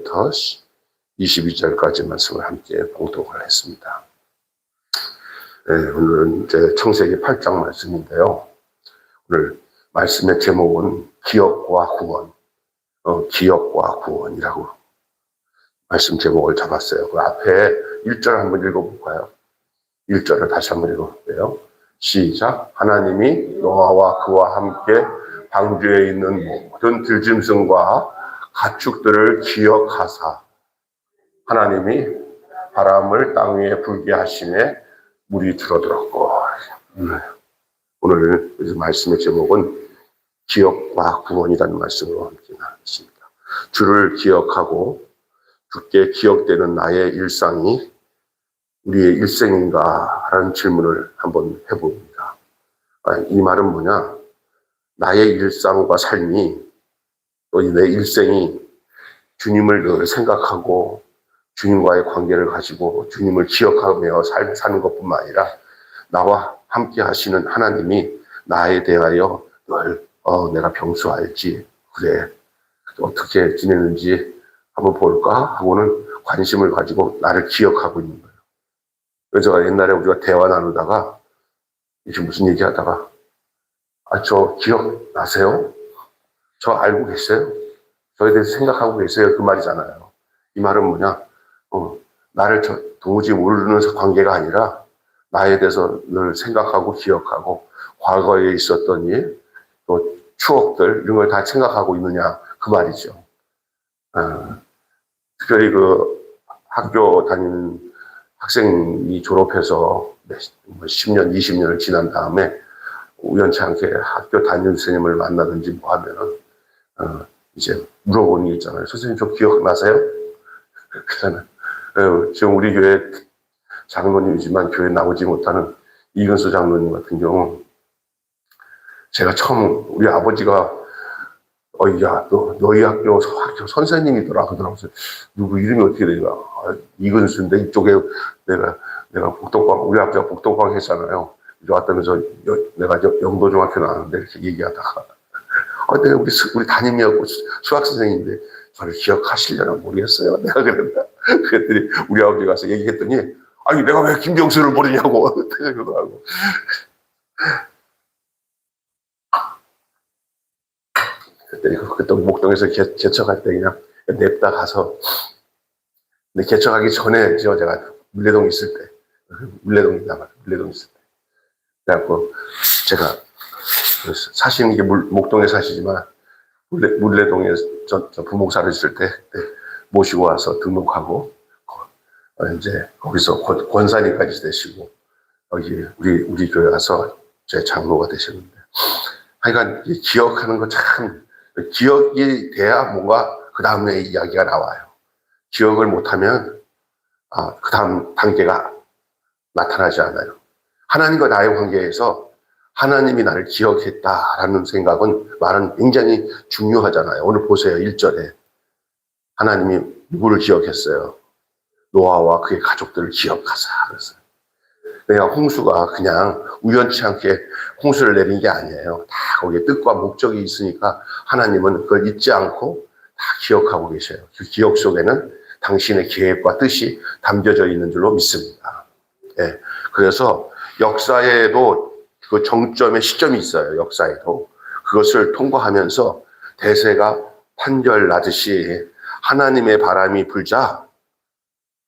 1절부터 22절까지 말씀을 함께 봉독을 했습니다. 네, 오늘은 이제 창세기 8장 말씀인데요. 오늘 말씀의 제목은 기업과 구원, 기업과 구원이라고 말씀 제목을 잡았어요. 그 앞에 1절 한번 읽어볼까요? 1절을 다시 한번 읽어볼게요. 시작. 하나님이 노아와 그와 함께 방주에 있는 모든 들짐승과 가축들을 기억하사 하나님이 바람을 땅 위에 불게 하심에 물이 줄어들었고. 오늘 말씀의 제목은 기억과 구원이라는 말씀으로 함께 나누겠습니다. 주를 기억하고 주께 기억되는 나의 일상이 우리의 일생인가 하는 질문을 한번 해봅니다. 이 말은 뭐냐? 나의 일상과 삶이 또 내 일생이 주님을 늘 생각하고 주님과의 관계를 가지고 주님을 기억하며 사는 것뿐만 아니라 나와 함께 하시는 하나님이 나에 대하여 늘 내가 평소 알지, 그래, 어떻게 지내는지 한번 볼까 하고는 관심을 가지고 나를 기억하고 있는 거예요. 그래서 옛날에 우리가 대화 나누다가 이게 무슨 얘기하다가 저 기억나세요? 저 알고 계세요? 저에 대해서 생각하고 계세요? 그 말이잖아요. 이 말은 뭐냐? 나를 도무지 모르는 관계가 아니라 나에 대해서 늘 생각하고 기억하고 과거에 있었던 일, 또 추억들 이런 걸 다 생각하고 있느냐 그 말이죠. 특별히 그 학교 다니는 학생이 졸업해서 10년, 20년을 지난 다음에 우연치 않게 학교 담임 선생님을 만나든지 뭐 하면은 이제 물어보는 게 있잖아요. 선생님 저 기억나세요? 그러잖아요. 지금 우리 교회 장로님이지만 교회 나오지 못하는 이근수 장로님 같은 경우 제가 처음 우리 아버지가 야, 너희 학교 선생님이더라 그러더라고요. 누구 이름이 어떻게 되냐? 이근수인데 이쪽에 내가 복덕방, 우리 아버지가 복덕방 했잖아요. 이제 왔다면서 내가 영도중학교 나왔는데 이렇게 얘기하다가 내가 우리 담임이었고 수학 선생님인데 저를 기억하시려나 모르겠어요. 내가 그랬더니 우리 아버지 가서 얘기했더니 아니 내가 왜 김병수를 모르냐고 그러더라고. 그때 목동에서 개척할 때 그냥 냅다 가서 근데 개척하기 전에 제가 물레동 있을 때 물레동 있을 때 그래갖고 제가 사시는 게 목동에 사시지만 물레동에 저 부목사를 있을 때 모시고 와서 등록하고 이제 거기서 권사님까지 되시고 여기 우리 교회 가서 제 장로가 되셨는데 하여간 기억하는 거 참 기억이 돼야 뭔가 그 다음에 이야기가 나와요. 기억을 못하면 그 다음 단계가 나타나지 않아요. 하나님과 나의 관계에서 하나님이 나를 기억했다라는 말은 굉장히 중요하잖아요. 오늘 보세요. 1절에 하나님이 누구를 기억했어요? 노아와 그의 가족들을 기억하사 그랬어요. 내가 홍수가 그냥 우연치 않게 홍수를 내린 게 아니에요. 다 거기에 뜻과 목적이 있으니까 하나님은 그걸 잊지 않고 다 기억하고 계셔요. 그 기억 속에는 당신의 계획과 뜻이 담겨져 있는 줄로 믿습니다. 예. 그래서 역사에도 그 정점의 시점이 있어요. 역사에도. 그것을 통과하면서 대세가 판결 나듯이 하나님의 바람이 불자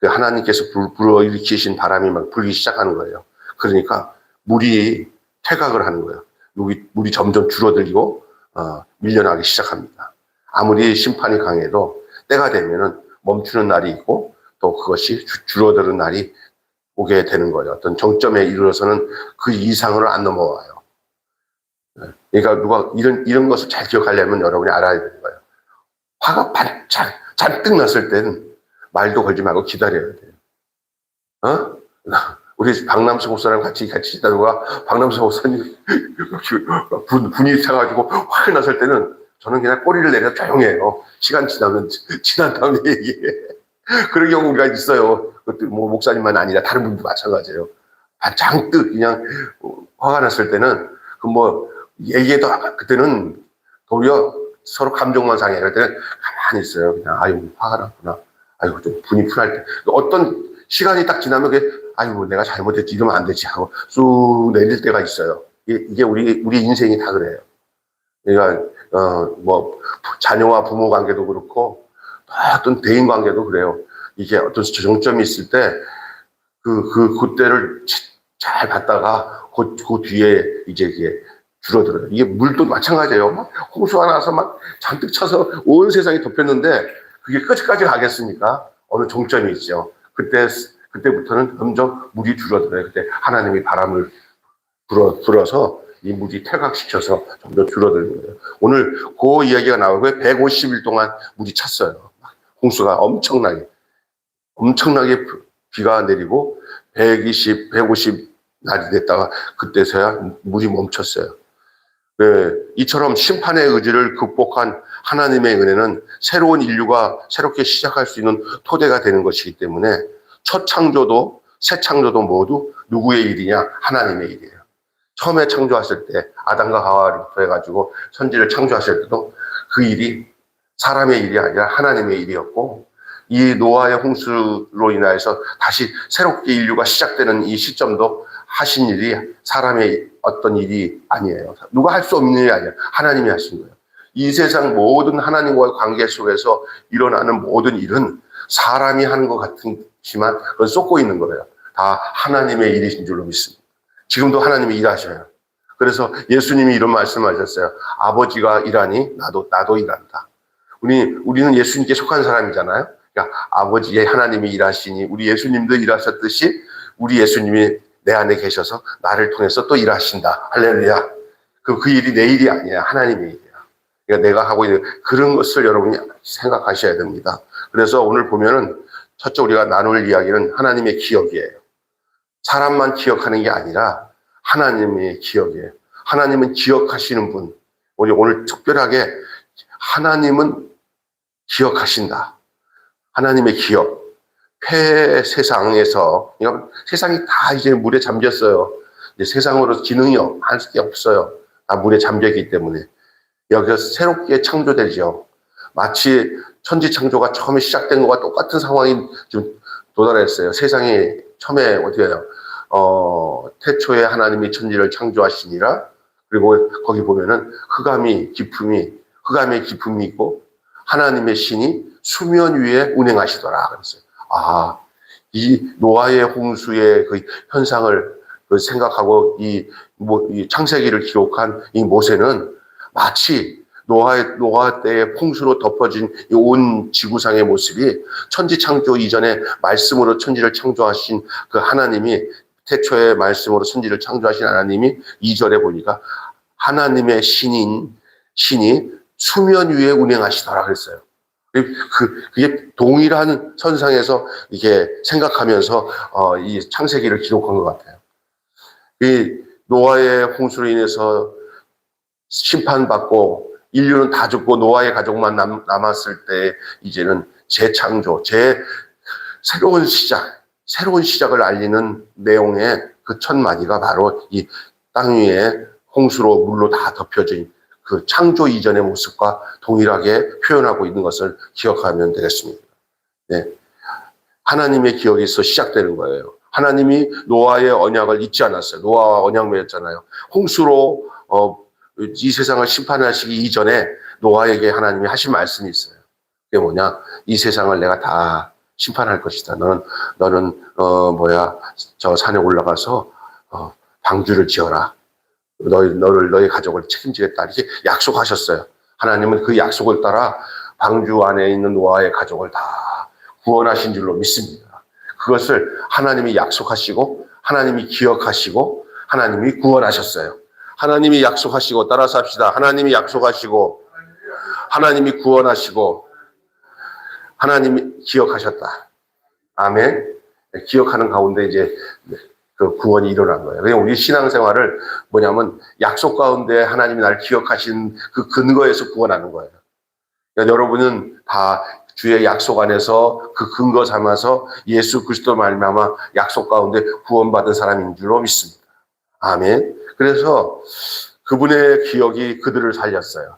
하나님께서 불어일으키신 바람이 막 불기 시작하는 거예요. 그러니까 물이 퇴각을 하는 거예요. 물이 점점 줄어들고 밀려나기 시작합니다. 아무리 심판이 강해도 때가 되면은 멈추는 날이 있고 또 그것이 줄어드는 날이 오게 되는 거예요. 어떤 정점에 이르러서는 그 이상으로 안 넘어와요. 그러니까 이런 것을 잘 기억하려면 여러분이 알아야 되는 거예요. 화가 잔뜩 났을 때는 말도 걸지 말고 기다려야 돼요. 우리 박남수 목사랑 같이 있다가 박남수 목사님 분이 차가지고 화가 났을 때는 저는 그냥 꼬리를 내려 조용해요. 시간 지난 다음에 얘기해. 그런 경우가 있어요. 뭐 목사님만 아니라 다른 분도 마찬가지예요. 잔뜩 그냥 화가 났을 때는 얘기해도 그때는 도리어 서로 감정만 상해. 그럴 때는 가만히 있어요. 그냥, 아유, 화가 났구나. 아유, 좀 분이 풀할 때. 어떤 시간이 딱 지나면, 아유, 내가 잘못했지, 이러면 안 되지 하고 쑥 내릴 때가 있어요. 이게 우리 인생이 다 그래요. 그러니까, 자녀와 부모 관계도 그렇고, 어떤 대인 관계도 그래요. 이게 어떤 정점이 있을 때, 그때를 잘 봤다가, 그 뒤에 이제 이게 줄어들어요. 이게 물도 마찬가지예요. 막 홍수가 나서 막 잔뜩 쳐서 온 세상이 덮였는데, 그게 끝까지 가겠습니까? 어느 종점이 있죠. 그때부터는 점점 물이 줄어들어요. 그때 하나님이 바람을 불어서 이 물이 퇴각시켜서 점점 줄어들는 거예요. 오늘 그 이야기가 나오고 150일 동안 물이 찼어요. 홍수가 엄청나게 비가 내리고 150 날이 됐다가 그때서야 물이 멈췄어요. 네, 이처럼 심판의 의지를 극복한 하나님의 은혜는 새로운 인류가 새롭게 시작할 수 있는 토대가 되는 것이기 때문에 첫 창조도 새 창조도 모두 누구의 일이냐? 하나님의 일이에요. 처음에 창조하실 때 아담과 하와부터 해가지고 선지를 창조하실 때도 그 일이 사람의 일이 아니라 하나님의 일이었고, 이 노아의 홍수로 인하여서 다시 새롭게 인류가 시작되는 이 시점도 하신 일이 사람의 어떤 일이 아니에요. 누가 할 수 없는 일이 아니에요. 하나님이 하신 거예요. 이 세상 모든 하나님과의 관계 속에서 일어나는 모든 일은 사람이 하는 것 같지만 그건 쏟고 있는 거예요. 다 하나님의 일이신 줄로 믿습니다. 지금도 하나님이 일하셔요. 그래서 예수님이 이런 말씀하셨어요. 아버지가 일하니 나도 일한다. 우리는 예수님께 속한 사람이잖아요. 그러니까 아버지의 하나님이 일하시니 우리 예수님도 일하셨듯이 우리 예수님이 내 안에 계셔서 나를 통해서 또 일하신다. 할렐루야. 그 일이 내 일이 아니야. 하나님의 일이야. 그러니까 내가 하고 있는 그런 것을 여러분이 생각하셔야 됩니다. 그래서 오늘 보면은 첫째 우리가 나눌 이야기는 하나님의 기억이에요. 사람만 기억하는 게 아니라 하나님의 기억이에요. 하나님은 기억하시는 분. 우리 오늘 특별하게 하나님은 기억하신다. 하나님의 기억. 폐 세상에서, 세상이 다 이제 물에 잠겼어요. 이제 세상으로 기능이 할 게 없어요. 다 물에 잠겼기 때문에. 여기서 새롭게 창조되죠. 마치 천지 창조가 처음에 시작된 것과 똑같은 상황이 지금 도달했어요. 세상이 처음에 어떻게 해요? 태초에 하나님이 천지를 창조하시니라. 그리고 거기 보면은 흑암의 기품이 있고 하나님의 신이 수면 위에 운행하시더라. 그랬어요. 이 노아의 홍수의 그 현상을 생각하고 이 창세기를 기록한 이 모세는 마치 노아 때의 홍수로 덮어진 이 온 지구상의 모습이 천지 창조 이전에 말씀으로 천지를 창조하신 그 하나님이 태초의 말씀으로 천지를 창조하신 하나님이 2절에 보니까 하나님의 신이 수면 위에 운행하시더라 그랬어요. 그게 동일한 선상에서 이게 생각하면서 이 창세기를 기록한 것 같아요. 이 노아의 홍수로 인해서 심판받고 인류는 다 죽고 노아의 가족만 남았을 때 이제는 재창조, 새로운 시작을 알리는 내용의 그 첫 마디가 바로 이 땅 위에 홍수로 물로 다 덮여진 그 창조 이전의 모습과 동일하게 표현하고 있는 것을 기억하면 되겠습니다. 네. 하나님의 기억에서 시작되는 거예요. 하나님이 노아의 언약을 잊지 않았어요. 노아와 언약 맺었잖아요. 홍수로 이 세상을 심판하시기 이전에 노아에게 하나님이 하신 말씀이 있어요. 그게 뭐냐? 이 세상을 내가 다 심판할 것이다. 너는 저 산에 올라가서 방주를 지어라. 너의 가족을 책임지겠다. 이렇게 약속하셨어요. 하나님은 그 약속을 따라 방주 안에 있는 노아의 가족을 다 구원하신 줄로 믿습니다. 그것을 하나님이 약속하시고 하나님이 기억하시고 하나님이 구원하셨어요. 하나님이 약속하시고 따라서 합시다. 하나님이 약속하시고 하나님이 구원하시고 하나님이 기억하셨다. 아멘. 기억하는 가운데 이제 그 구원이 일어난 거예요. 그냥 우리 신앙생활을 뭐냐면 약속 가운데 하나님이 날 기억하신 그 근거에서 구원하는 거예요. 그러니까 여러분은 다 주의 약속 안에서 그 근거 삼아서 예수 그리스도 말미암아 약속 가운데 구원받은 사람인 줄로 믿습니다. 아멘. 그래서 그분의 기억이 그들을 살렸어요.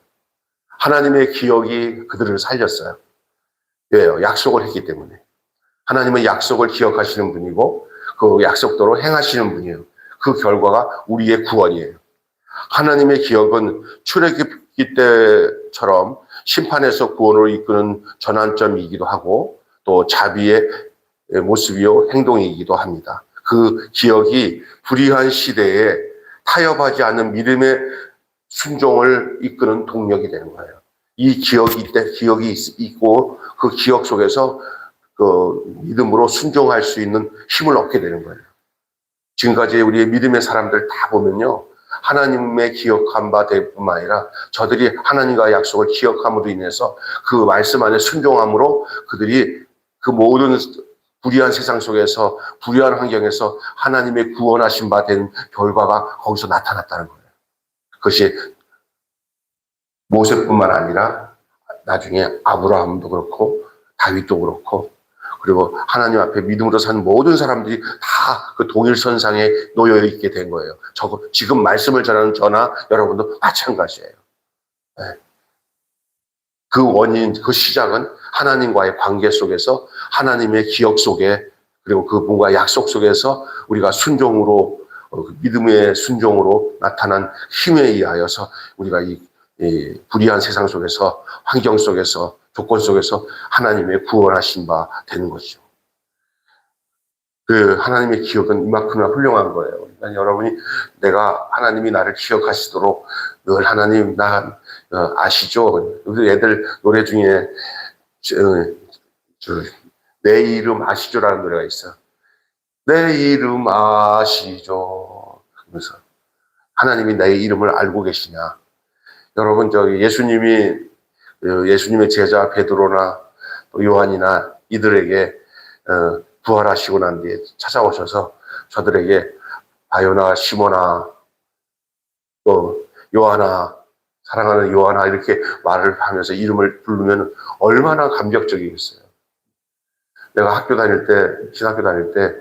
하나님의 기억이 그들을 살렸어요. 왜요? 약속을 했기 때문에. 하나님은 약속을 기억하시는 분이고 그 약속대로 행하시는 분이에요. 그 결과가 우리의 구원이에요. 하나님의 기억은 출애굽기 때처럼 심판에서 구원으로 이끄는 전환점이기도 하고 또 자비의 모습이요 행동이기도 합니다. 그 기억이 불의한 시대에 타협하지 않는 믿음의 순종을 이끄는 동력이 되는 거예요. 이 기억이 있고 그 기억 속에서 그 믿음으로 순종할 수 있는 힘을 얻게 되는 거예요. 지금까지 우리의 믿음의 사람들 다 보면요. 하나님의 기억한 바 될 뿐만 아니라 저들이 하나님과의 약속을 기억함으로 인해서 그 말씀 안에 순종함으로 그들이 그 모든 불의한 세상 속에서 불의한 환경에서 하나님의 구원하신 바 된 결과가 거기서 나타났다는 거예요. 그것이 모세뿐만 아니라 나중에 아브라함도 그렇고 다윗도 그렇고 그리고 하나님 앞에 믿음으로 사는 모든 사람들이 다 그 동일선상에 놓여 있게 된 거예요. 지금 말씀을 전하는 저나 여러분도 마찬가지예요. 네. 그 원인, 그 시작은 하나님과의 관계 속에서 하나님의 기억 속에 그리고 그분과의 약속 속에서 우리가 순종으로 믿음의 순종으로 나타난 힘에 의하여서 우리가 이 불의한 세상 속에서 환경 속에서 조건 속에서 하나님의 구원하신 바 되는 것이죠. 그 하나님의 기억은 이만큼이나 훌륭한 거예요. 그러니까 여러분이 내가 하나님이 나를 기억하시도록 늘 하나님 나 아시죠? 우리 애들 노래 중에 내 이름 아시죠라는 노래가 있어요. 내 이름 아시죠? 그러면서 하나님이 나의 이름을 알고 계시냐? 여러분 예수님의 제자 베드로나 요한이나 이들에게 부활하시고 난 뒤에 찾아오셔서 저들에게 바요나 시모나 또 요하나 사랑하는 요하나 이렇게 말을 하면서 이름을 부르면 얼마나 감격적이겠어요. 내가 학교 다닐 때 신학교 다닐 때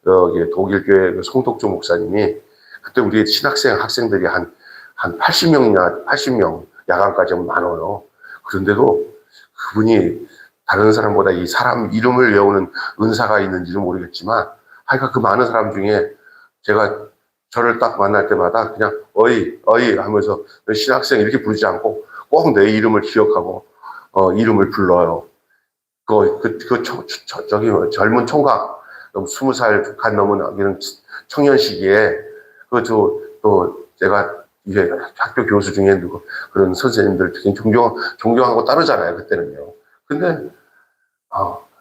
여기 독일 교회 송덕주 목사님이 그때 우리 학생들이 한 80명 야간까지 하면 많아요. 그런데도 그분이 다른 사람보다 이 사람 이름을 외우는 은사가 있는지는 모르겠지만 하여간 그 많은 사람 중에 제가 저를 딱 만날 때마다 그냥 어이 하면서 신학생 이렇게 부르지 않고 꼭 내 이름을 기억하고 이름을 불러요. 저기 젊은 총각 20살 간 넘은 이런 청년 시기에 또 제가 이제 학교 교수 중에 그런 선생님들 되게 존경하고 따르잖아요. 그때는요. 근데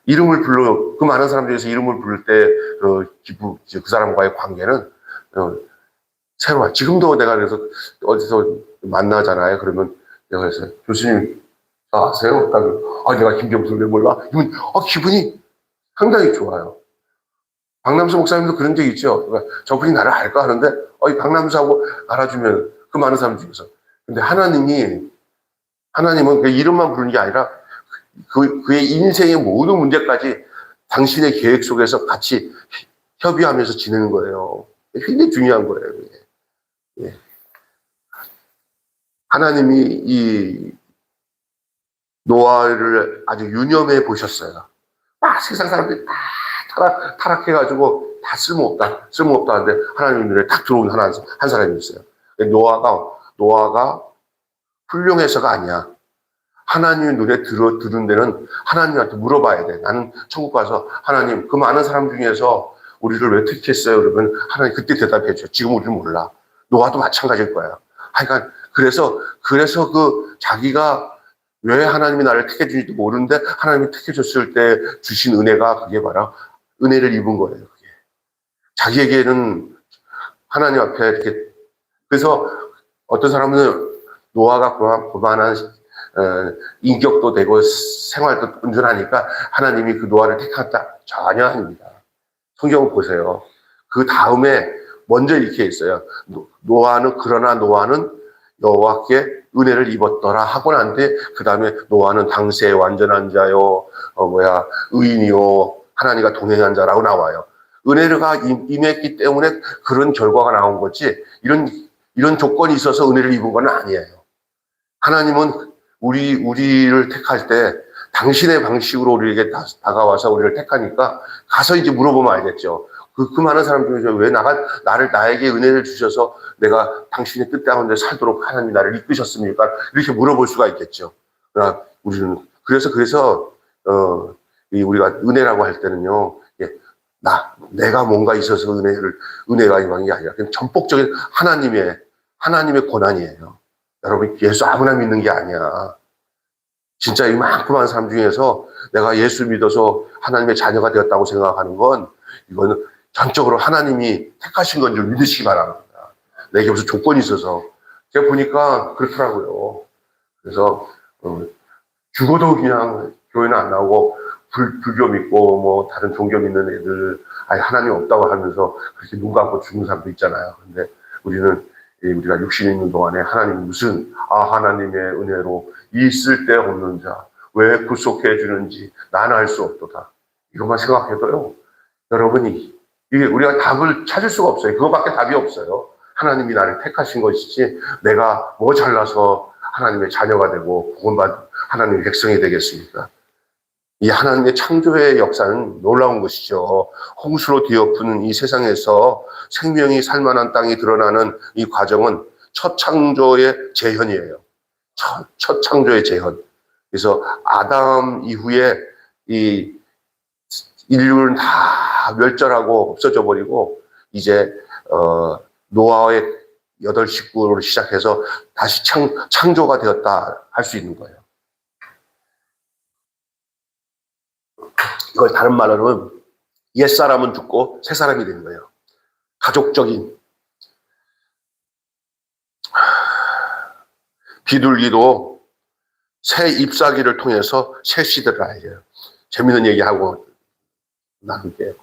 이름을 그 많은 사람 중에서 이름을 부를 때 그 사람과의 관계는 새로워. 지금도 내가 그래서 어디서 만나잖아요. 그러면 내가 그래서 교수님 아세요? 내가 김경수를 왜 몰라? 이러면 기분이 상당히 좋아요. 박남수 목사님도 그런 적 있죠. 그러니까 저분이 나를 알까 하는데 박남수하고 알아주면 그 많은 사람 중에서. 근데 하나님은 그 이름만 부르는 게 아니라 그의 인생의 모든 문제까지 당신의 계획 속에서 같이 협의하면서 지내는 거예요. 굉장히 중요한 거예요. 예. 하나님이 이 노아를 아주 유념해 보셨어요. 세상 사람들이 다 타락해가지고 다 쓸모없다 하는데 하나님 눈에 딱 들어온 한 사람이 있어요. 노아가 훌륭해서가 아니야. 하나님의 눈에 들은 데는 하나님한테 물어봐야 돼. 나는 천국 가서 하나님 그 많은 사람 중에서 우리를 왜 택했어요? 그러면 하나님 그때 대답해 줘. 지금 우리는 몰라. 노아도 마찬가지일 거야. 하여간 그래서 자기가 왜 하나님이 나를 택해주는지도 모르는데 하나님이 택해줬을 때 주신 은혜가 그게 바로 은혜를 입은 거예요. 그게. 자기에게는 하나님 앞에 이렇게 그래서 어떤 사람은 노아가 그만한 인격도 되고 생활도 온전하니까 하나님이 그 노아를 택했다. 전혀 아닙니다. 성경을 보세요. 그 다음에 먼저 이렇게 있어요. 그러나 노아는 여호와께 은혜를 입었더라 하고 난 뒤에 그 다음에 노아는 당시에 완전한 자요, 의인이요, 하나님과 동행한 자라고 나와요. 은혜가 임했기 때문에 그런 결과가 나온 거지, 이런 조건이 있어서 은혜를 입은 건 아니에요. 하나님은 우리를 택할 때 당신의 방식으로 우리에게 다가와서 우리를 택하니까 가서 이제 물어보면 알겠죠. 그 많은 사람 중에서 왜 나에게 은혜를 주셔서 내가 당신의 뜻 가운데 살도록 하나님이 나를 이끄셨습니까? 이렇게 물어볼 수가 있겠죠. 그러나 우리는, 그래서, 우리가 은혜라고 할 때는요, 내가 뭔가 있어서 은혜가 임한 게 아니라 그냥 전폭적인 하나님의 권한이에요. 여러분, 예수 아무나 믿는 게 아니야. 진짜 이만큼만 사람 중에서 내가 예수 믿어서 하나님의 자녀가 되었다고 생각하는 건 이거는 전적으로 하나님이 택하신 건 줄 믿으시기 바랍니다. 내게 무슨 조건이 있어서. 제가 보니까 그렇더라고요. 그래서 죽어도 그냥 교회는 안 나오고 불교 믿고 뭐 다른 종교 믿는 애들 하나님 없다고 하면서 그렇게 눈 감고 죽는 사람도 있잖아요. 근데 우리가 육신에 있는 동안에 하나님 하나님의 은혜로 있을 데 없는 자 왜 구속해 주는지 나는 알 수 없도다. 이것만 생각해도요. 여러분이 이게 우리가 답을 찾을 수가 없어요. 그거밖에 답이 없어요. 하나님이 나를 택하신 것이지 내가 뭐 잘나서 하나님의 자녀가 되고 구원받은 하나님의 백성이 되겠습니까? 이 하나님의 창조의 역사는 놀라운 것이죠. 홍수로 뒤엎는 이 세상에서 생명이 살만한 땅이 드러나는 이 과정은 첫 창조의 재현이에요. 첫 창조의 재현. 그래서 아담 이후에 이 인류는 다 멸절하고 없어져 버리고 이제 노아의 8식구로 시작해서 다시 창조가 되었다 할 수 있는 거예요. 이걸 다른 말로는 옛사람은 죽고 새사람이 되는 거예요. 가족적인. 비둘기도 새 잎사귀를 통해서 새 씨들을 알려요. 재밌는 얘기하고 나눌게요.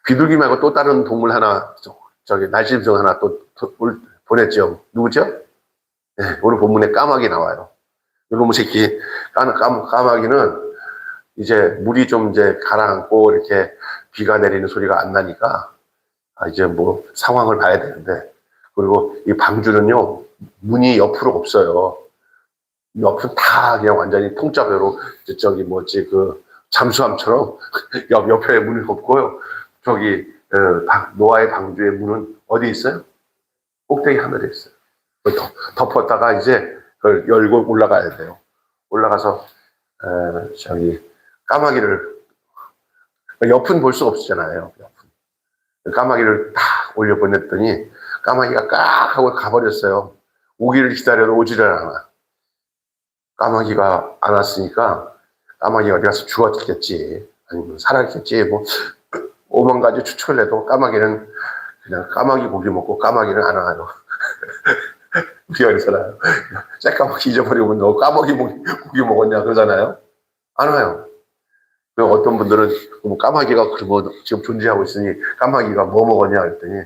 비둘기 말고 또 다른 동물 하나, 날짐승 하나 또 보냈죠. 누구죠? 네, 오늘 본문에 까마귀 나와요. 이놈의 새끼, 까마귀는 이제 물이 좀 이제 가라앉고 이렇게 비가 내리는 소리가 안 나니까 이제 뭐 상황을 봐야 되는데, 그리고 이 방주는요 문이 옆으로 없어요. 옆은 다 그냥 완전히 통짜배로 잠수함처럼 옆에 문이 없고요. 노아의 방주의 문은 어디 있어요? 꼭대기 하늘에 있어요. 덮었다가 이제 그걸 열고 올라가야 돼요. 올라가서 까마귀를, 옆은 볼 수 없잖아요. 까마귀를 딱 올려보냈더니 까마귀가 깍 하고 가버렸어요. 오기를 기다려도 오지를 않아. 까마귀가 안 왔으니까 까마귀가 어디 가서 죽었겠지, 아니면 살았겠지, 뭐 5만 가지 추측을 해도 까마귀는 그냥 까마귀 고기 먹고 까마귀는 안 와요. 우리가 그러잖아요. 새까마귀 잊어버리고 너 까마귀 고기 먹었냐 그러잖아요. 안 와요. 어떤 분들은 까마귀가 지금 존재하고 있으니 까마귀가 뭐 먹었냐 그랬더니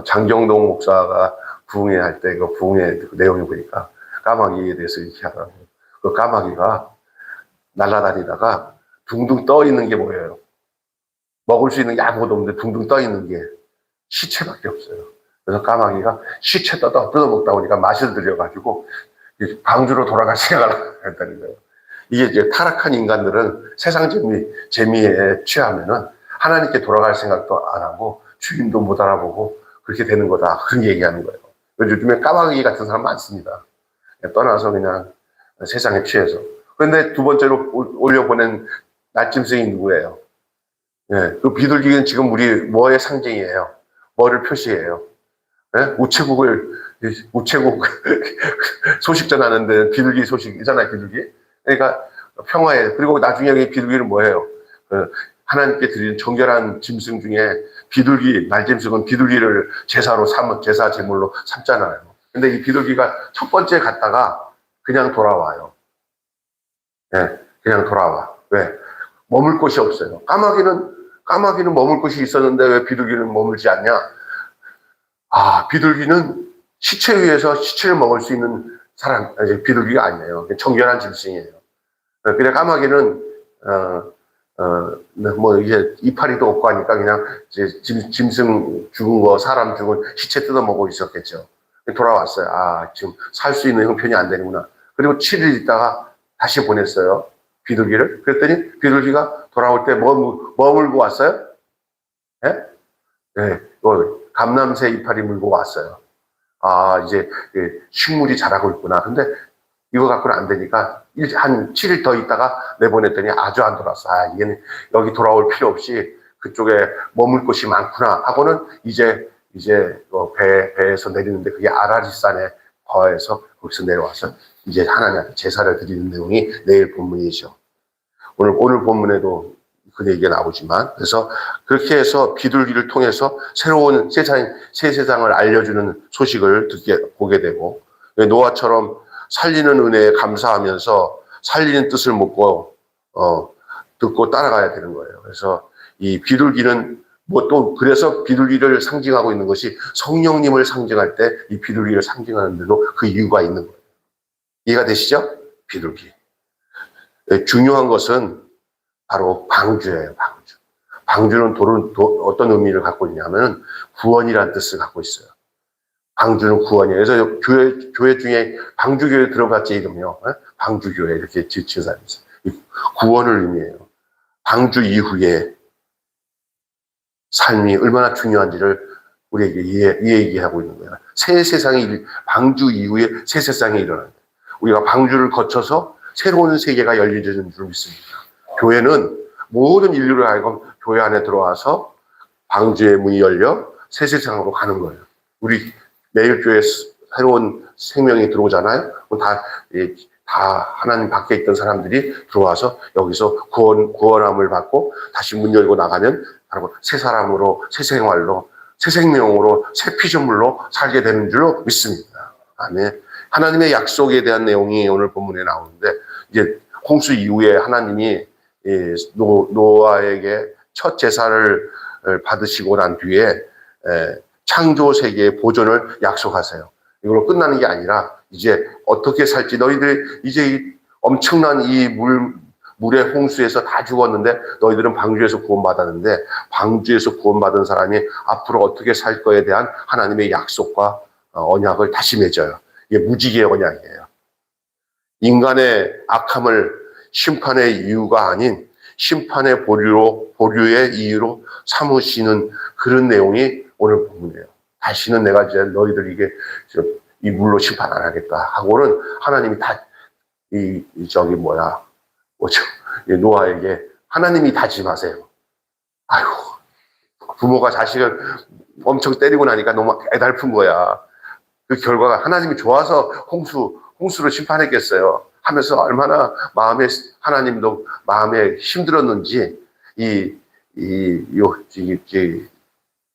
장경동 목사가 부흥회 할 때 그 부흥회 내용을 보니까 까마귀에 대해서 이렇게 하더라고요. 그 까마귀가 날아다니다가 둥둥 떠 있는 게 뭐예요? 먹을 수 있는 게 아무것도 없는데 둥둥 떠 있는 게 시체밖에 없어요. 그래서 까마귀가 시체 뜯어 먹다 보니까 맛을 들여가지고 방주로 돌아갈 생각을 했다는 거예요. 이게 이제 타락한 인간들은 세상 재미에 취하면은 하나님께 돌아갈 생각도 안 하고 주님도 못 알아보고 그렇게 되는 거다. 그런 얘기하는 거예요. 요즘에 까마귀 같은 사람 많습니다. 떠나서 그냥 세상에 취해서. 그런데 두 번째로 올려보낸 날짐승이 누구예요? 예, 그 비둘기는 지금 우리 뭐의 상징이에요? 뭐를 표시해요? 예? 우체국 소식 전하는데 비둘기 소식이잖아요, 비둘기. 그러니까 평화에, 그리고 나중에 비둘기는 뭐예요? 하나님께 드리는 정결한 짐승 중에 날짐승은 비둘기를 제사 제물로 삼잖아요. 근데 이 비둘기가 첫 번째 갔다가 그냥 돌아와요. 예, 그냥 돌아와. 왜? 머물 곳이 없어요. 까마귀는 머물 곳이 있었는데 왜 비둘기는 머물지 않냐? 비둘기는 시체 위에서 시체를 먹을 수 있는 비둘기가 아니에요. 정결한 짐승이에요. 그냥 까마귀는, 이제 이파리도 없고 하니까 그냥 이제 짐승 죽은 거, 사람 죽은 시체 뜯어 먹고 있었겠죠. 돌아왔어요. 지금 살 수 있는 형편이 안 되는구나. 그리고 7일 있다가 다시 보냈어요. 비둘기를. 그랬더니 비둘기가 돌아올 때 뭐 물고 왔어요? 예? 네, 감람새 이파리 물고 왔어요. 아, 이제 식물이 자라고 있구나. 근데 이거 갖고는 안 되니까 한 7일 더 있다가 내보냈더니 아주 안 돌아왔어. 아, 얘는 여기 돌아올 필요 없이 그쪽에 머물 곳이 많구나 하고는 이제 배에서 내리는데 그게 아라리산에 거해서 거기서 내려와서 이제 하나님한테 제사를 드리는 내용이 내일 본문이죠. 오늘 본문에도 그 얘기가 나오지만, 그래서 그렇게 해서 비둘기를 통해서 새로운 새 세상을 알려주는 소식을 보게 되고, 노아처럼 살리는 은혜에 감사하면서 살리는 뜻을 묻고 듣고 따라가야 되는 거예요. 그래서 이 비둘기는 그래서 비둘기를 상징하고 있는 것이 성령님을 상징할 때 이 비둘기를 상징하는데도 그 이유가 있는 거예요. 이해가 되시죠? 비둘기. 중요한 것은 바로 방주예요, 방주. 방주는 어떤 의미를 갖고 있냐면 구원이라는 뜻을 갖고 있어요. 방주는 구원이에요. 그래서 교회 중에 방주교회 들어봤지, 이름요. 방주교회 이렇게 지은 사람이 있어요. 구원을 의미해요. 방주 이후에 삶이 얼마나 중요한지를 우리에게 얘기하고 있는 거예요. 새 세상이, 방주 이후에 새 세상이 일어난다. 우리가 방주를 거쳐서 새로운 세계가 열리는 줄 믿습니다. 교회는 모든 인류를 알고 교회 안에 들어와서 방주의 문이 열려 새 세상으로 가는 거예요. 우리 매일 교회 새로운 생명이 들어오잖아요. 다 하나님 밖에 있던 사람들이 들어와서 여기서 구원함을 받고 다시 문 열고 나가면 바로 새 사람으로, 새 생활로, 새 생명으로, 새 피조물로 살게 되는 줄로 믿습니다. 아멘. 하나님의 약속에 대한 내용이 오늘 본문에 나오는데, 이제 홍수 이후에 하나님이 노아에게 첫 제사를 받으시고 난 뒤에 창조 세계의 보존을 약속하세요. 이걸로 끝나는 게 아니라 이제 어떻게 살지, 너희들 이제 엄청난 이 물의 홍수에서 다 죽었는데 너희들은 방주에서 구원받았는데 방주에서 구원받은 사람이 앞으로 어떻게 살 거에 대한 하나님의 약속과 언약을 다시 맺어요. 이게 무지개의 언약이에요. 인간의 악함을 심판의 이유가 아닌 심판의 보류의 이유로 삼으시는 그런 내용이 오늘 본문이에요. 다시는 내가 이제 너희들 이 물로 심판 안 하겠다 하고는 하나님이 노아에게 하나님이 다짐하세요. 아이고, 부모가 자식을 엄청 때리고 나니까 너무 애달픈 거야. 그 결과가 하나님이 좋아서 홍수로 심판했겠어요. 하면서 얼마나 하나님도 마음에 힘들었는지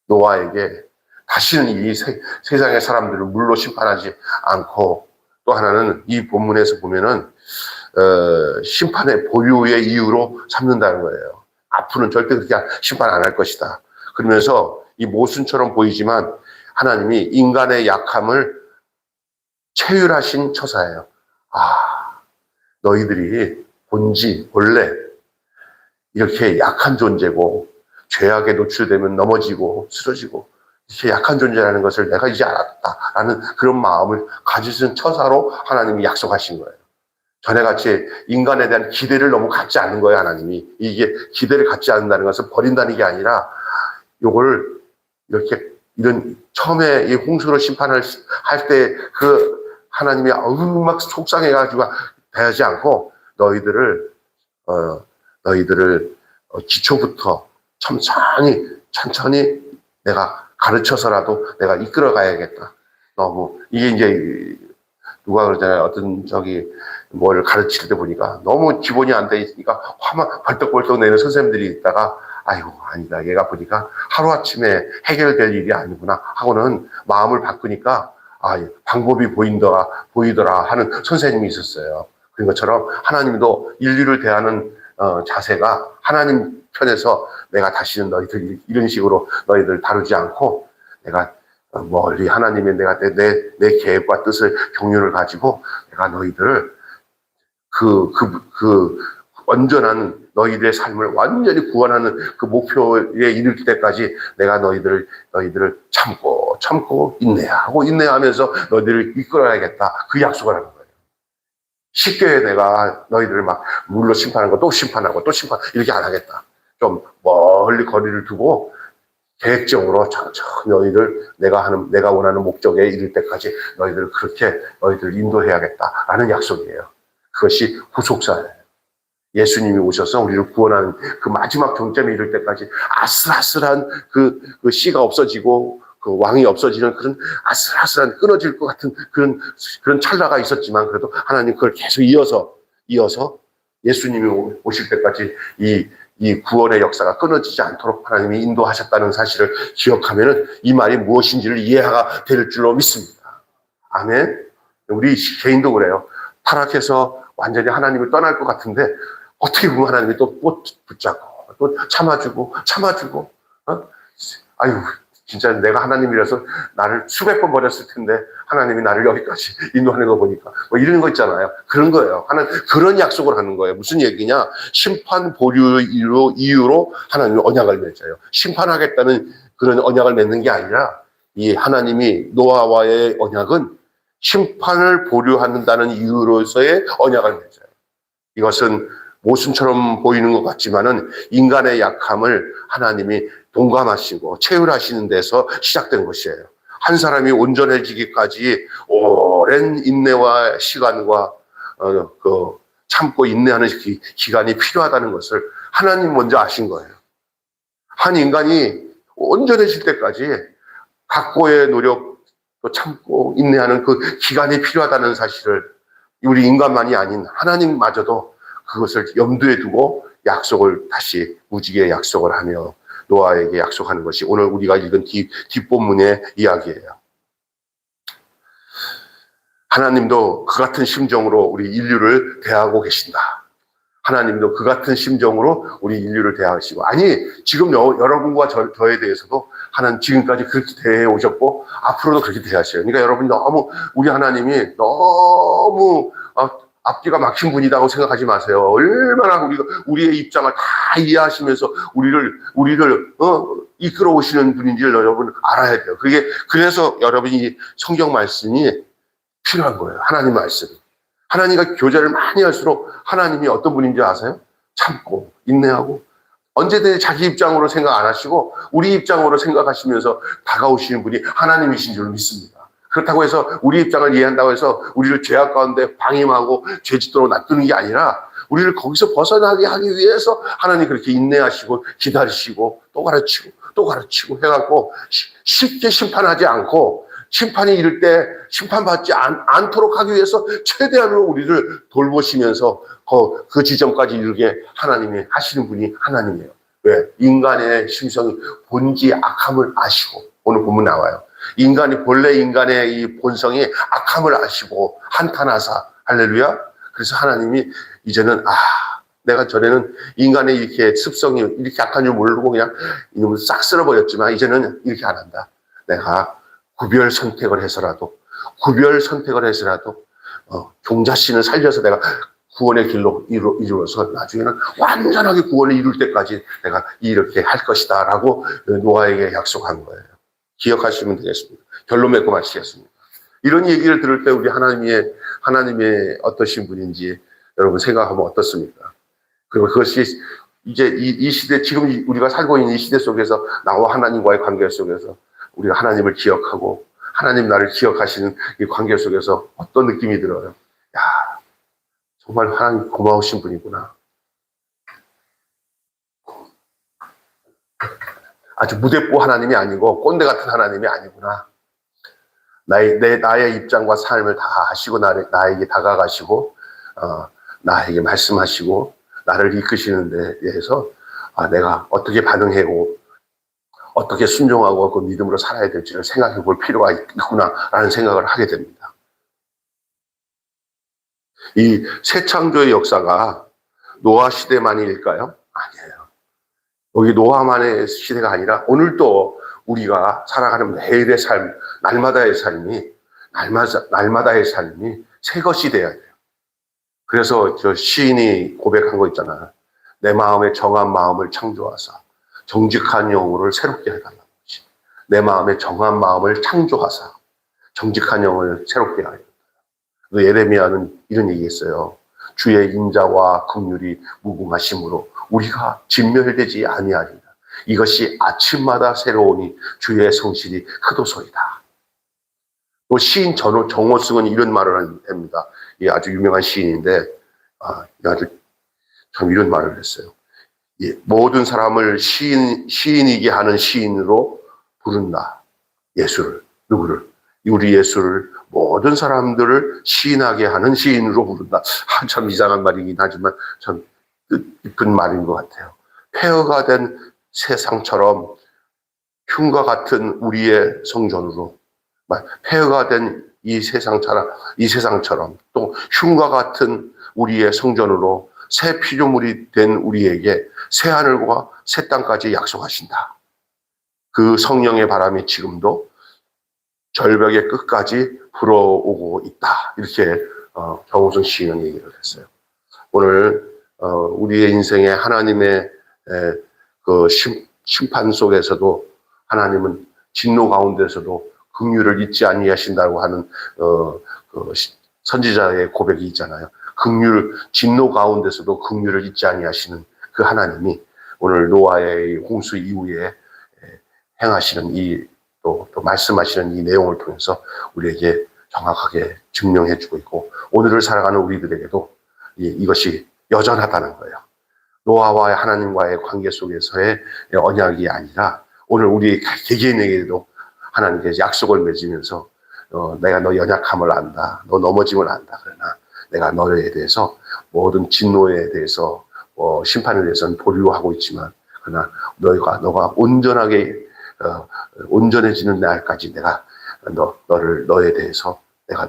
노아에게 다시는 이 세상의 사람들을 물로 심판하지 않고, 또 하나는 이 본문에서 보면은 심판의 보류의 이유로 삼는다는 거예요. 앞으로는 절대 그렇게 심판 안 할 것이다. 그러면서 이 모순처럼 보이지만 하나님이 인간의 약함을 체휼하신 처사예요. 너희들이 본래 이렇게 약한 존재고 죄악에 노출되면 넘어지고 쓰러지고 이렇게 약한 존재라는 것을 내가 이제 알았다라는 그런 마음을 가지신 처사로 하나님이 약속하신 거예요. 전에같이 인간에 대한 기대를 너무 갖지 않는 거예요, 하나님이. 이게 기대를 갖지 않는다는 것은 버린다는 게 아니라 요걸 이런 처음에 이 홍수로 심판을 할 때 그 하나님이 막 속상해가지고 대하지 않고 너희들을 기초부터 천천히 내가 가르쳐서라도 내가 이끌어 가야겠다. 이게 이제 누가 그러잖아요. 어떤 뭘 가르칠 때 보니까 너무 기본이 안 돼 있으니까 화만 벌떡벌떡 내는 선생님들이 있다가 아이고, 아니다. 얘가 보니까 하루아침에 해결될 일이 아니구나 하고는 마음을 바꾸니까 방법이 보이더라 하는 선생님이 있었어요. 그런 것처럼 하나님도 인류를 대하는 자세가 하나님 편에서 내가 다시는 너희들 이런 식으로 너희들 다루지 않고 내가 멀리 하나님의 내가 내 계획과 뜻을 경륜을 가지고 내가 너희들을 그 온전한 너희들의 삶을 완전히 구원하는 그 목표에 이를 때까지 내가 너희들을 참고 인내하면서 너희들을 이끌어야겠다. 그 약속을 하는 거예요. 쉽게 내가 너희들을 막 물로 심판하는 거 또 심판하고 또 심판 이렇게 안 하겠다. 좀 멀리 거리를 두고 계획적으로 천천히 너희들 내가 원하는 목적에 이를 때까지 너희들 그렇게 너희들 인도해야겠다라는 약속이에요. 그것이 후속사예요. 예수님이 오셔서 우리를 구원하는 그 마지막 경점에 이를 때까지 아슬아슬한 그 씨가 없어지고 그 왕이 없어지는 그런 아슬아슬한 끊어질 것 같은 그런 찰나가 있었지만 그래도 하나님 그걸 계속 이어서 예수님이 오실 때까지 이 구원의 역사가 끊어지지 않도록 하나님이 인도하셨다는 사실을 기억하면은 이 말이 무엇인지를 이해가 될 줄로 믿습니다. 아멘. 우리 개인도 그래요. 타락해서 완전히 하나님을 떠날 것 같은데 어떻게 보면 하나님이 또 붙잡고 또 참아주고 아유 진짜 내가 하나님이라서 나를 수백 번 버렸을 텐데 하나님이 나를 여기까지 인도하는 거 보니까 뭐 이런 거 있잖아요. 그런 거예요. 하나님 그런 약속을 하는 거예요. 무슨 얘기냐? 심판 보류 이유로 하나님이 언약을 맺어요. 심판하겠다는 그런 언약을 맺는 게 아니라 이 하나님이 노아와의 언약은 심판을 보류한다는 이유로서의 언약을 맺어요. 이것은 모순처럼 보이는 것 같지만은 인간의 약함을 하나님이 동감하시고 체휼하시는 데서 시작된 것이에요. 한 사람이 온전해지기까지 오랜 인내와 시간과 그 참고 인내하는 기간이 필요하다는 것을 하나님 먼저 아신 거예요. 한 인간이 온전해질 때까지 각고의 노력 또 참고 인내하는 그 기간이 필요하다는 사실을 우리 인간만이 아닌 하나님마저도 그것을 염두에 두고 약속을 다시 무지개 약속을 하며 노아에게 약속하는 것이 오늘 우리가 읽은 뒷본문의 이야기예요. 하나님도 그 같은 심정으로 우리 인류를 대하고 계신다. 하나님도 그 같은 심정으로 우리 인류를 대하시고 아니 지금 여러분과 저에 대해서도 하나님 지금까지 그렇게 대해 오셨고 앞으로도 그렇게 대하셔요. 그러니까 여러분이 너무 우리 하나님이 너무 앞뒤가 막힌 분이라고 생각하지 마세요. 얼마나 우리의 입장을 다 이해하시면서 우리를 이끌어 오시는 분인지를 여러분 알아야 돼요. 그래서 여러분이 성경 말씀이 필요한 거예요. 하나님 말씀이. 하나님과 교제를 많이 할수록 하나님이 어떤 분인지 아세요? 참고 인내하고 언제든지 자기 입장으로 생각 안 하시고 우리 입장으로 생각하시면서 다가오시는 분이 하나님이신 줄 믿습니다. 그렇다고 해서 우리 입장을 이해한다고 해서 우리를 죄악 가운데 방임하고 죄짓도록 놔두는 게 아니라 우리를 거기서 벗어나게 하기 위해서 하나님 그렇게 인내하시고 기다리시고 또 가르치고 해갖고 쉽게 심판하지 않고 심판이 이를 때 심판받지 않도록 하기 위해서 최대한으로 우리를 돌보시면서 그 지점까지 이르게 하나님이 하시는 분이 하나님이에요. 왜? 인간의 심성이 본지 악함을 아시고 오늘 보면 나와요. 본래 인간의 이 본성이 악함을 아시고 한탄하사 할렐루야. 그래서 하나님이 이제는 내가 전에는 인간의 이렇게 습성이 이렇게 악한 줄 모르고 그냥 이놈을 싹 쓸어버렸지만 이제는 이렇게 안 한다. 내가 구별 선택을 해서라도 종자씨는 살려서 내가 구원의 길로 이루어서 나중에는 완전하게 구원을 이룰 때까지 내가 이렇게 할 것이다 라고 노아에게 약속한 거예요. 기억하시면 되겠습니다. 결론 맺고 마치겠습니다. 이런 얘기를 들을 때 우리 하나님의 어떠신 분인지 여러분 생각하면 어떻습니까? 그리고 그것이 이제 이 시대, 지금 우리가 살고 있는 이 시대 속에서 나와 하나님과의 관계 속에서 우리가 하나님을 기억하고 하나님 나를 기억하시는 이 관계 속에서 어떤 느낌이 들어요? 야, 정말 하나님 고마우신 분이구나. 아주 무대뽀 하나님이 아니고 꼰대 같은 하나님이 아니구나. 나의 입장과 삶을 다 아시고 나에게 다가가시고 나에게 말씀하시고 나를 이끄시는 데 대해서 내가 어떻게 반응하고 어떻게 순종하고 그 믿음으로 살아야 될지를 생각해 볼 필요가 있구나라는 생각을 하게 됩니다. 이 새 창조의 역사가 노아 시대만일까요? 아니에요. 여기 노아만의 시대가 아니라 오늘도 우리가 살아가는 매일의 삶, 날마다의 삶이 새 것이 돼야 돼요. 그래서 저 시인이 고백한 거 있잖아요. 내 마음에 정한 마음을 창조하사 정직한 영혼을 새롭게 해달라는 것이. 내 마음에 정한 마음을 창조하사 정직한 영혼을 새롭게 하여. 예레미야는 이런 얘기했어요. 주의 인자와 긍휼이 무궁하심으로 우리가 진멸되지 아니하리라. 이것이 아침마다 새로우니 주의 성실이 크도소이다. 또 시인 정호승은 이런 말을 합니다. 이 아주 유명한 시인인데 아주 참 이런 말을 했어요. 모든 사람을 시인이게 하는 시인으로 부른다. 예수를. 누구를? 우리 예수를 모든 사람들을 시인하게 하는 시인으로 부른다. 참 이상한 말이긴 하지만 참 뜻깊은 말인 것 같아요. 폐허가 된 세상처럼 흉과 같은 우리의 성전으로, 폐허가 된 이 세상처럼 또 흉과 같은 우리의 성전으로 새 피조물이 된 우리에게 새 하늘과 새 땅까지 약속하신다. 그 성령의 바람이 지금도 절벽의 끝까지 불어오고 있다. 이렇게 정호승 시인은 얘기를 했어요. 오늘 우리의 인생에 하나님의 그 심판 속에서도 하나님은 진노 가운데서도 긍휼을 잊지 아니하신다고 하는 그 선지자의 고백이 있잖아요. 진노 가운데서도 긍휼을 잊지 아니하시는 그 하나님이 오늘 노아의 홍수 이후에 행하시는 또 말씀하시는 이 내용을 통해서 우리에게 정확하게 증명해주고 있고, 오늘을 살아가는 우리들에게도 이것이 여전하다는 거예요. 노아와 하나님과의 관계 속에서의 언약이 아니라 오늘 우리 개개인에게도 하나님께서 약속을 맺으면서 내가 너 연약함을 안다. 너 넘어짐을 안다. 그러나 내가 너에 대해서 모든 진노에 대해서 심판에 대해서는 보류하고 있지만, 그러나 너가 온전해지는 날까지 내가 너에 대해서 내가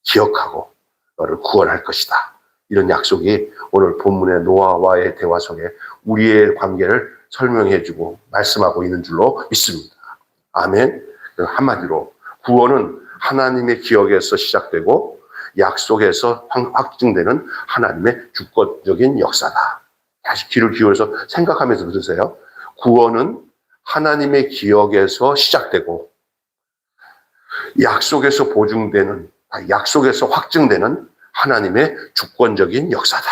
기억하고 너를 구원할 것이다. 이런 약속이 오늘 본문의 노아와의 대화 속에 우리의 관계를 설명해주고 말씀하고 있는 줄로 믿습니다. 아멘. 한마디로 구원은 하나님의 기억에서 시작되고 약속에서 확증되는 하나님의 주권적인 역사다. 다시 귀를 기울여서 생각하면서 들으세요. 구원은 하나님의 기억에서 시작되고 약속에서 약속에서 확증되는 하나님의 주권적인 역사다.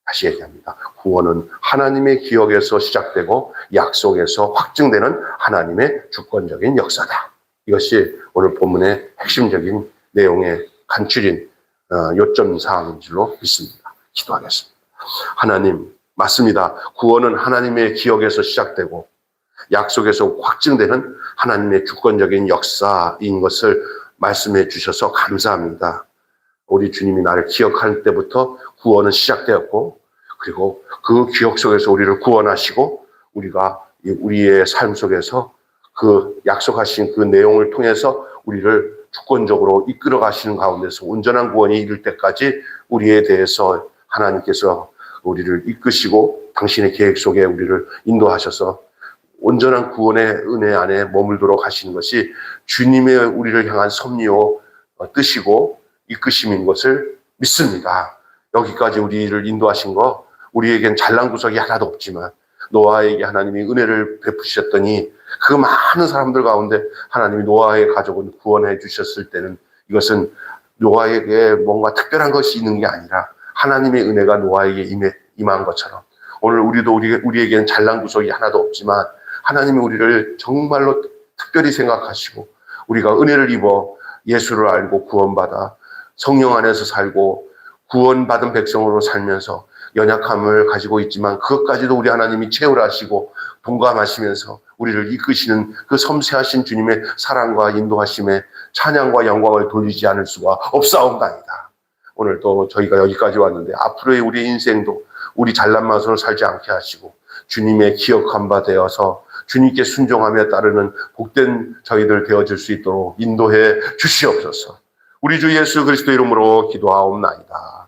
다시 얘기합니다. 구원은 하나님의 기억에서 시작되고 약속에서 확증되는 하나님의 주권적인 역사다. 이것이 오늘 본문의 핵심적인 내용의 간추린 요점 사항인 줄로 믿습니다. 기도하겠습니다. 하나님, 맞습니다. 구원은 하나님의 기억에서 시작되고 약속에서 확증되는 하나님의 주권적인 역사인 것을 말씀해 주셔서 감사합니다. 우리 주님이 나를 기억할 때부터 구원은 시작되었고, 그리고 그 기억 속에서 우리를 구원하시고 우리가 우리의 삶 속에서 그 약속하신 그 내용을 통해서 우리를 주권적으로 이끌어 가시는 가운데서 온전한 구원이 이룰 때까지 우리에 대해서 하나님께서 우리를 이끄시고 당신의 계획 속에 우리를 인도하셔서 온전한 구원의 은혜 안에 머물도록 하시는 것이 주님의 우리를 향한 섭리요 뜻이고 이끄심인 것을 믿습니다. 여기까지 우리를 인도하신 거 우리에겐 잘난 구석이 하나도 없지만 노아에게 하나님이 은혜를 베푸셨더니 그 많은 사람들 가운데 하나님이 노아의 가족을 구원해 주셨을 때는 이것은 노아에게 뭔가 특별한 것이 있는 게 아니라 하나님의 은혜가 노아에게 임한 것처럼 오늘 우리에게는 잘난 구석이 하나도 없지만 하나님이 우리를 정말로 특별히 생각하시고 우리가 은혜를 입어 예수를 알고 구원받아 성령 안에서 살고 구원받은 백성으로 살면서 연약함을 가지고 있지만 그것까지도 우리 하나님이 채울하시고 동감하시면서 우리를 이끄시는 그 섬세하신 주님의 사랑과 인도하심에 찬양과 영광을 돌리지 않을 수가 없사옵나이다. 오늘 또 저희가 여기까지 왔는데 앞으로의 우리 인생도 우리 잘난 맛으로 살지 않게 하시고 주님의 기억한 바 되어서 주님께 순종하며 따르는 복된 저희들 되어질 수 있도록 인도해 주시옵소서. 우리 주 예수 그리스도 이름으로 기도하옵나이다.